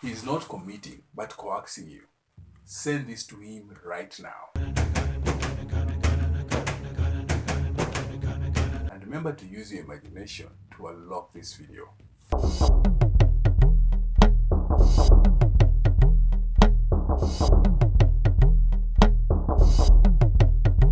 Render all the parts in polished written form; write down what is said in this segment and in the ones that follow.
He's not committing, but coaxing you. Send this to him right now. And remember to use your imagination to unlock this video.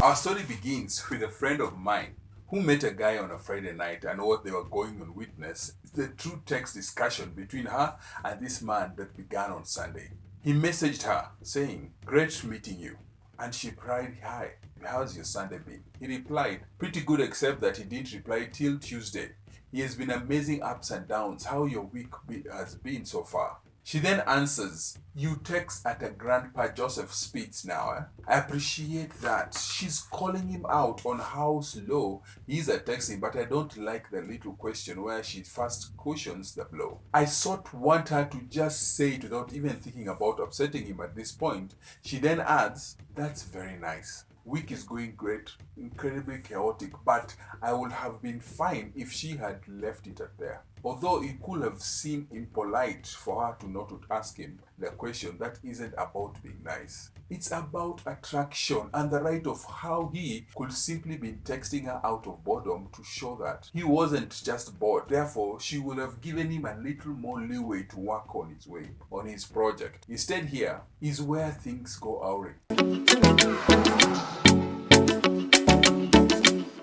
Our story begins with a friend of mine who met a guy on a Friday night, and what they were going on witness the true text discussion between her and this man that began on Sunday. He messaged her saying, "Great meeting you." And she replied, "Hi, how's your Sunday been?" He replied, "Pretty good, except that he didn't reply till Tuesday. He has been amazing ups and downs. How your week has been so far?" She then answers, "You text at a Grandpa Joseph speeds now, eh? I appreciate that." She's calling him out on how slow he is at texting, but I don't like the little question where she first cushions the blow. I sort want her to just say it without even thinking about upsetting him at this point. She then adds, "That's very nice. Week is going great, incredibly chaotic, but I would have been fine if she had left it at there." Although it could have seemed impolite for her to not to ask him the question, that isn't about being nice. It's about attraction and the right of how he could simply be texting her out of boredom to show that he wasn't just bored. Therefore, she would have given him a little more leeway to work on his way, on his project. Instead, here is where things go awry.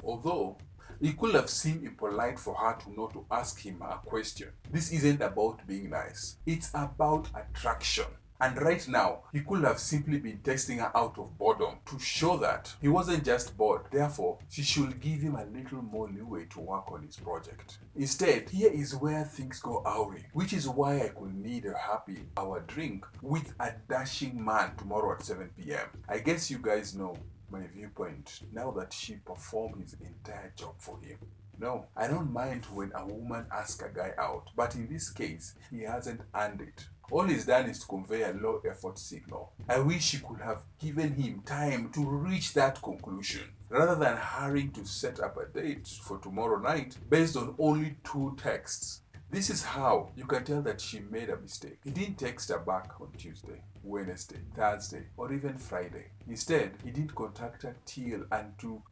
Although it could have seemed impolite for her to not to ask him a question, this isn't about being nice. It's about attraction. And right now, he could have simply been texting her out of boredom to show that he wasn't just bored. Therefore, she should give him a little more leeway to work on his project. Instead, here is where things go awry, which is why I could need a happy hour drink with a dashing man tomorrow at 7 p.m. I guess you guys know my viewpoint now that she performed his entire job for him. No, I don't mind when a woman asks a guy out, but in this case, he hasn't earned it. All he's done is to convey a low effort signal. I wish she could have given him time to reach that conclusion, rather than hurrying to set up a date for tomorrow night based on only 2 texts. This is how you can tell that she made a mistake. He didn't text her back on Tuesday, Wednesday, Thursday, or even Friday. Instead, he didn't contact her till and do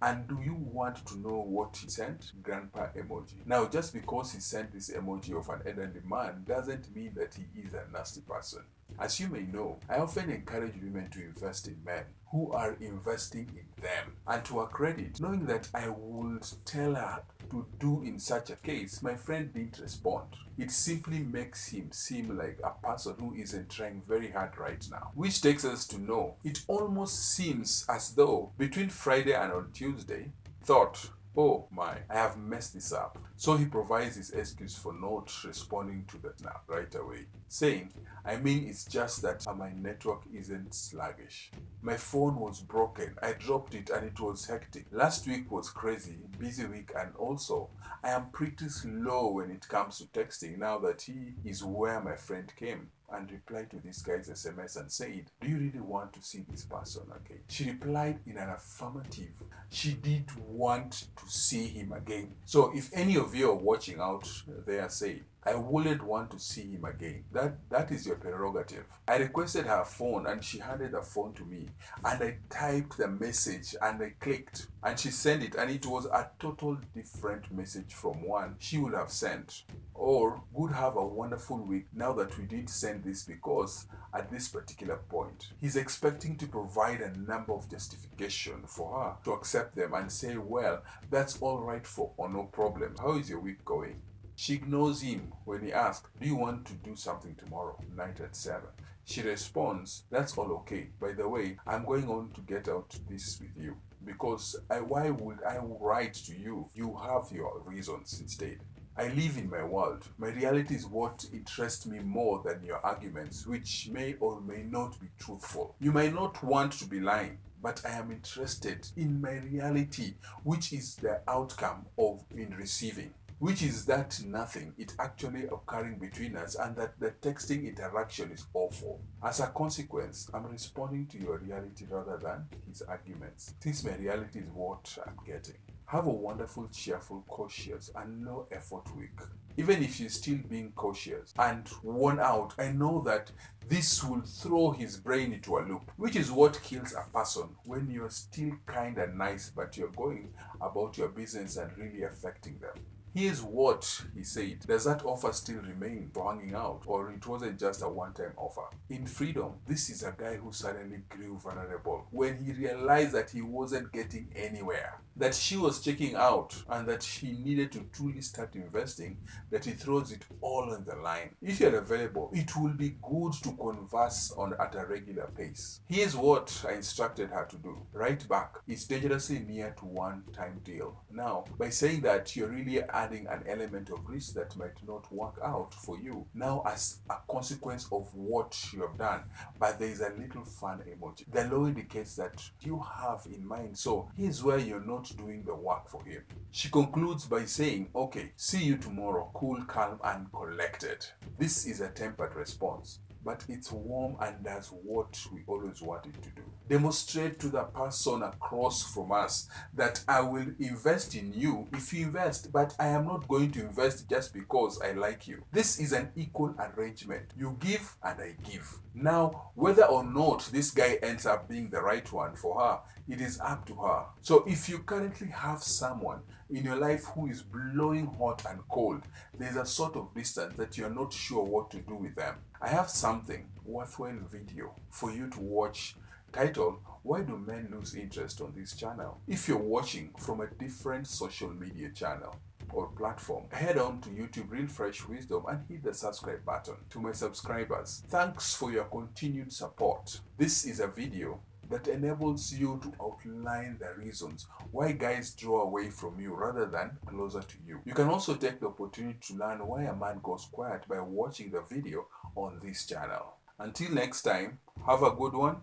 you want to know what he sent? Grandpa emoji. Now, just because he sent this emoji of an elderly man doesn't mean that he is a nasty person. As you may know, I often encourage women to invest in men who are investing in them. And to her credit, knowing that I would tell her to do in such a case, my friend didn't respond. It simply makes him seem like a person who isn't trying very hard right now. Which takes us to know, it almost seems as though between Friday and on Tuesday, thought, "Oh my, I have messed this up." So he provides his excuse for not responding to the snap right away, saying, "I mean, it's just that my network isn't sluggish. My phone was broken, I dropped it and it was hectic. Last week was crazy, busy week, and also I am pretty slow when it comes to texting now that he is where my friend came and replied to this guy's SMS and said, 'Do you really want to see this person again?' She replied in an affirmative. She did want to see him again. So if any of you are watching out there, say, 'I wouldn't want to see him again.' That is your prerogative." I requested her phone and she handed the phone to me, and I typed the message and I clicked and she sent it, and it was a total different message from one she would have sent. Or would have a wonderful week now that we did send this, because at this particular point, he's expecting to provide a number of justification for her to accept them and say, "Well, that's all right or no problem. How is your week going?" She ignores him when he asks, "Do you want to do something tomorrow night at 7? She responds, "That's all okay. By the way, I'm going on to get out this with you. Because why would I write to you? You have your reasons instead. I live in my world. My reality is what interests me more than your arguments, which may or may not be truthful. You might not want to be lying, but I am interested in my reality, which is the outcome of in receiving. Which is that nothing is actually occurring between us, and that the texting interaction is awful. As a consequence, I'm responding to your reality rather than his arguments, since my reality is what I'm getting." Have a wonderful, cheerful, cautious, and low effort week. Even if you're still being cautious and worn out, I know that this will throw his brain into a loop, which is what kills a person when you're still kind and nice, but you're going about your business and really affecting them. Here's what he said. Does that offer still remain for hanging out, or it wasn't just a one-time offer? In freedom, this is a guy who suddenly grew vulnerable when he realized that he wasn't getting anywhere, that she was checking out, and that he needed to truly start investing, that he throws it all on the line. If you're available, it will be good to converse on at a regular pace. Here's what I instructed her to do. Write back. It's dangerously near to one-time deal. Now, by saying that, you're really adding an element of risk that might not work out for you now as a consequence of what you have done. But there is a little fun emoji. The law indicates that you have in mind, so here's where you're not doing the work for him. She concludes by saying, okay, see you tomorrow, cool, calm, and collected. This is a tempered response, but it's warm and does what we always wanted to do. Demonstrate to the person across from us that I will invest in you if you invest, but I am not going to invest just because I like you. This is an equal arrangement. You give and I give. Now, whether or not this guy ends up being the right one for her, it is up to her. So if you currently have someone in your life who is blowing hot and cold, there's a sort of distance that you're not sure what to do with them, I have something worthwhile video for you to watch titled, Why Do Men Lose Interest on This Channel? If you're watching from a different social media channel or platform, head on to YouTube Real Fresh Wisdom and hit the subscribe button. To my subscribers, thanks for your continued support. This is a video that enables you to outline the reasons why guys draw away from you rather than closer to you. You can also take the opportunity to learn why a man goes quiet by watching the video on this channel. Until next time, have a good one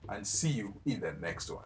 and see you in the next one.